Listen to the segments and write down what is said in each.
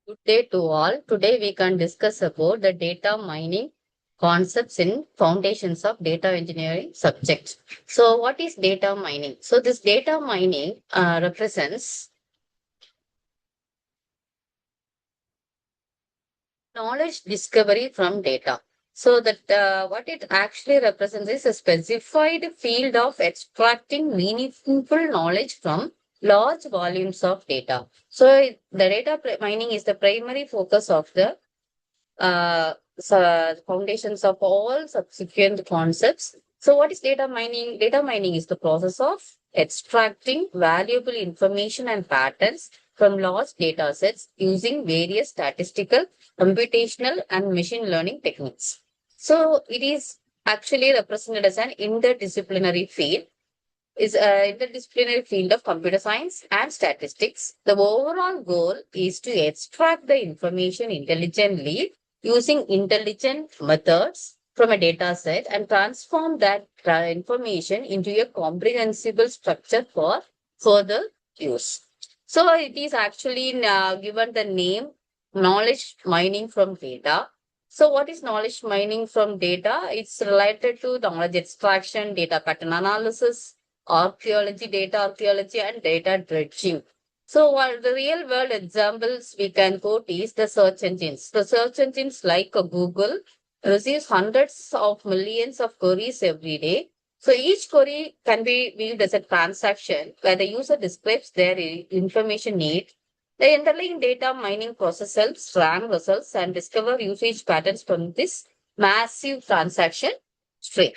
Good day to all. Today we can discuss about the data mining concepts in foundations of data engineering subject. So what is data mining? So this data mining represents knowledge discovery from data. So that what it actually represents is a specified field of extracting meaningful knowledge from large volumes of data. So the mining is the primary focus of the foundations of all subsequent concepts. So, what is data mining? Data mining is the process of extracting valuable information and patterns from large data sets using various statistical, computational, and machine learning techniques. So, it is actually represented as an interdisciplinary field is in the interdisciplinary field of computer science and statistics. The overall goal is to extract the information intelligently using intelligent methods from a data set and transform that information into a comprehensible structure for further use. So it is actually given the name knowledge mining from data. So what is knowledge mining from data? It's related to knowledge extraction, data pattern analysis, archaeology, and data dredging. So, what the real world examples we can quote is the search engines. The search engines like Google receives hundreds of millions of queries every day. So, each query can be viewed as a transaction where the user describes their information need. The underlying data mining process helps rank results and discover usage patterns from this massive transaction stream.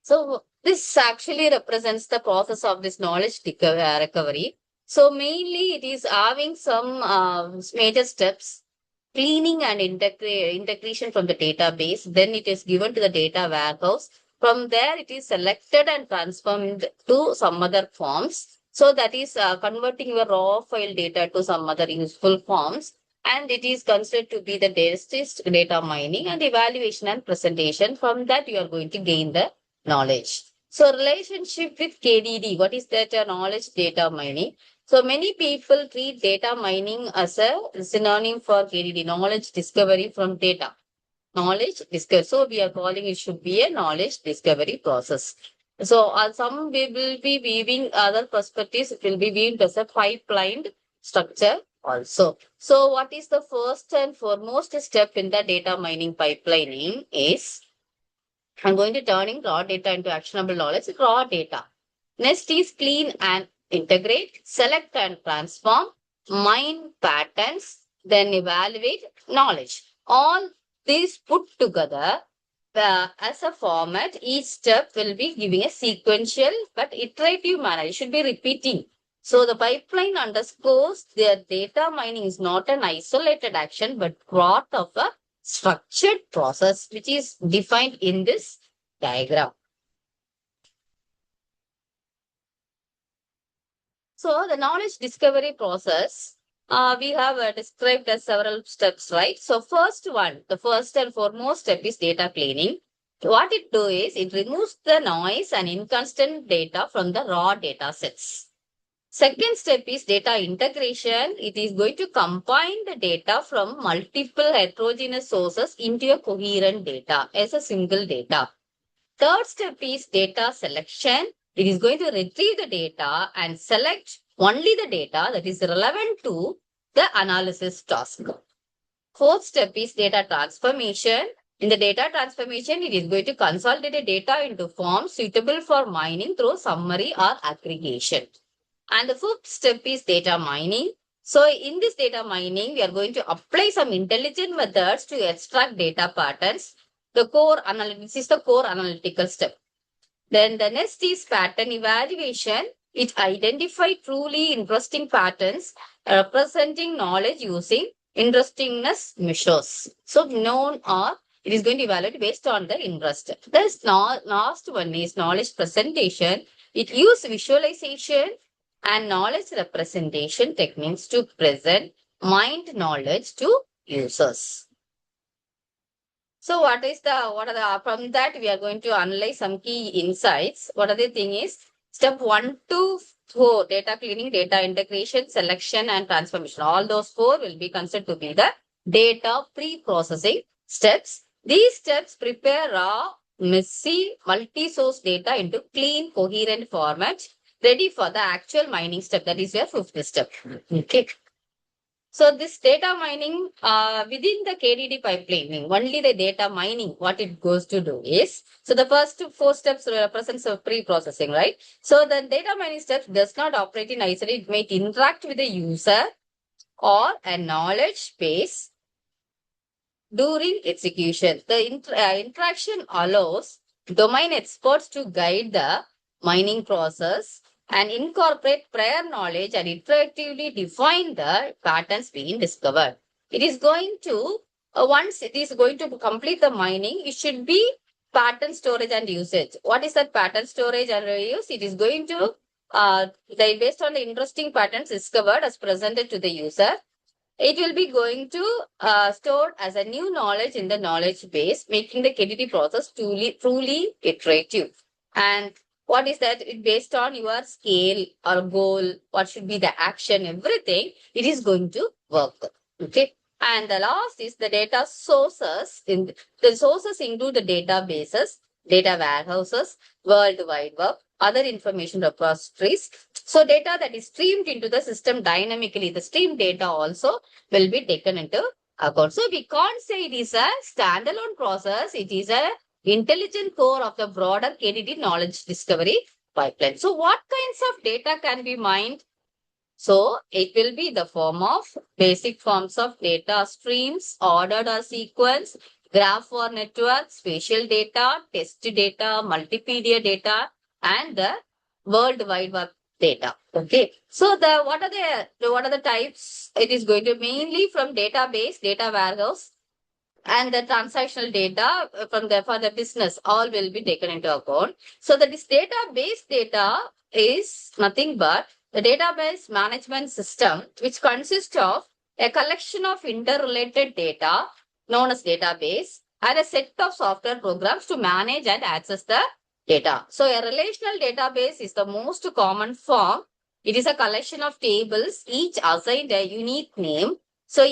So this actually represents the process of this knowledge recovery. So mainly it is having some major steps, cleaning and integration from the database. Then it is given to the data warehouse. From there, it is selected and transformed to some other forms. So that is converting your raw file data to some other useful forms. And it is considered to be the data mining and evaluation and presentation. From that, you are going to gain the knowledge. So relationship with KDD, what is that knowledge data mining? So many people treat data mining as a synonym for KDD, knowledge discovery from data. Knowledge discovery. So we are calling it should be a knowledge discovery process. So some we will be weaving other perspectives, it will be weaved as a pipeline structure also. So what is the first and foremost step in the data mining pipelining is I'm going to turning raw data into actionable knowledge, raw data. Next is clean and integrate, select and transform, mine patterns, then evaluate knowledge. All these put together as a format, each step will be giving a sequential but iterative manner. It should be repeating. So the pipeline underscores that data mining is not an isolated action but part of a structured process which is defined in this diagram. So the knowledge discovery process, we have described as several steps, right? So the first and foremost step is data cleaning. What it do is it removes the noise and inconsistent data from the raw data sets. Second step is data integration. It is going to combine the data from multiple heterogeneous sources into a coherent data as a single data. Third step is data selection. It is going to retrieve the data and select only the data that is relevant to the analysis task. Fourth step is data transformation. In the data transformation, it is going to consolidate the data into forms suitable for mining through summary or aggregation. And the fifth step is data mining. So in this data mining, we are going to apply some intelligent methods to extract data patterns. This is the core analytical step. Then the next is pattern evaluation. It identifies truly interesting patterns representing knowledge using interestingness measures. So known or it is going to evaluate based on the interest. The last one is knowledge presentation. It uses visualization and knowledge representation techniques to present mind knowledge to users. So what are the from that we are going to analyze some key insights. What are the thing is Step 1 to 4, data cleaning, data integration, selection, and transformation. All those 4 will be considered to be the data pre-processing steps. These steps prepare raw, messy, multi-source data into clean, coherent format, ready for the actual mining step. That is your 5th step. Okay. So this data mining within the KDD pipeline, only the data mining, what it goes to do is, so the first 4 steps represents a pre-processing, right? So the data mining steps does not operate in isolation. It may interact with the user or a knowledge base during execution. The interaction allows domain experts to guide the mining process and incorporate prior knowledge and interactively define the patterns being discovered. It is going to, once it is going to complete the mining, it should be pattern storage and usage. What is that pattern storage and reuse? It is going to, based on the interesting patterns discovered as presented to the user, it will be going to stored as a new knowledge in the knowledge base, making the KDD process truly iterative. And what is that? It based on your scale or goal, what should be the action, everything, it is going to work. Okay. And the last is the data sources. The sources include the databases, data warehouses, World Wide Web, other information repositories. So data that is streamed into the system dynamically, the stream data also will be taken into account. So we can't say it is a standalone process. It is a intelligent core of the broader KDD knowledge discovery pipeline. So what kinds of data can be mined? So it will be the form of basic forms of data streams, ordered or sequence, graph or network, spatial data, test data, multimedia data, and the World Wide Web data. Okay. So what are the types? It is going to mainly from database, data warehouse, and the transactional data from for the business, all will be taken into account. So this database data is nothing but the database management system, which consists of a collection of interrelated data known as database and a set of software programs to manage and access the data. So a relational database is the most common form. It is a collection of tables, each assigned a unique name. So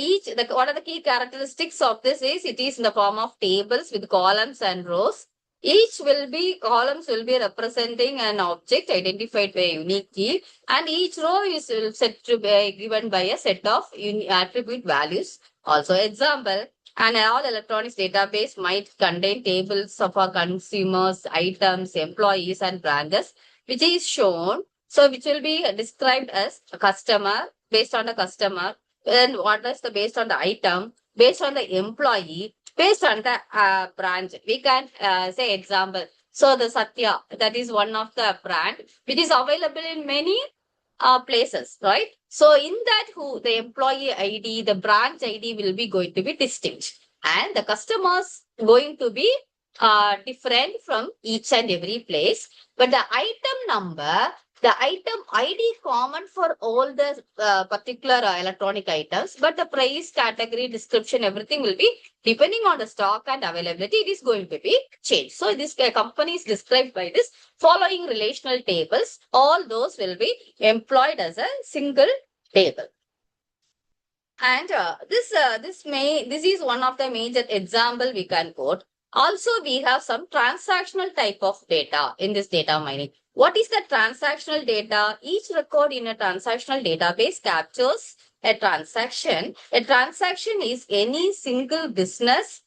what are the key characteristics of this is it is in the form of tables with columns and rows. Columns will be representing an object identified by a unique key, and each row is set to be given by a set of attribute values. Also, example, an all electronics database might contain tables of our consumers, items, employees, and branches, which is shown. So, which will be described as a customer based on the customer. Then what is the based on the item, based on the employee, based on the branch. We can say example. So the Satya, that is one of the brand which is available in many places, right? So in that the employee ID, the branch ID will be going to be distinct, and the customers going to be different from each and every place. But the item number, the item ID common for all the particular electronic items, but the price, category, description, everything will be depending on the stock and availability. It is going to be changed. So this company is described by this following relational tables. All those will be employed as a single table. And this is one of the major example we can quote. Also, we have some transactional type of data in this data mining. What is the transactional data? Each record in a transactional database captures a transaction. A transaction is any single business,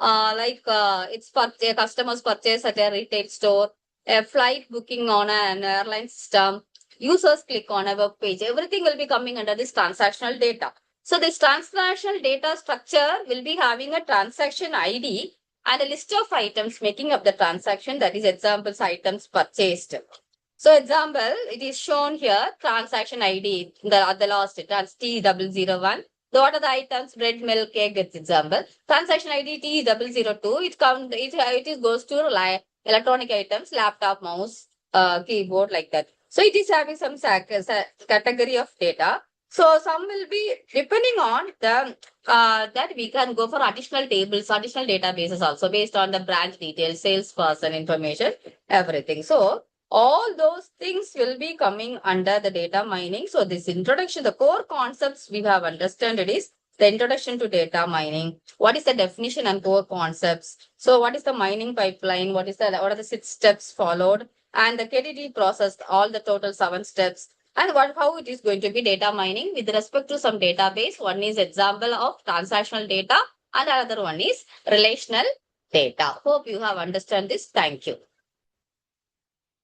it's a customer's purchase at a retail store, a flight booking on an airline system, users click on a web page. Everything will be coming under this transactional data. So this transactional data structure will be having a transaction ID and a list of items making up the transaction, that is examples items purchased. So example, it is shown here, transaction ID, the last, that's T001. So what are the items? Bread, milk, egg, it's example. Transaction ID T002, it goes to electronic items, laptop, mouse, keyboard, like that. So it is having some category of data. So some will be depending on the that we can go for additional tables, additional databases also based on the branch details, salesperson information, everything. So All those things will be coming under the data mining. So this introduction, the core concepts we have understood it is the introduction to data mining. What is the definition and core concepts? So what is the mining pipeline? What are the 6 steps followed? And the KDD process, all the total 7 steps. And how it is going to be data mining with respect to some database. One is example of transactional data and another one is relational data. Hope you have understood this. Thank you.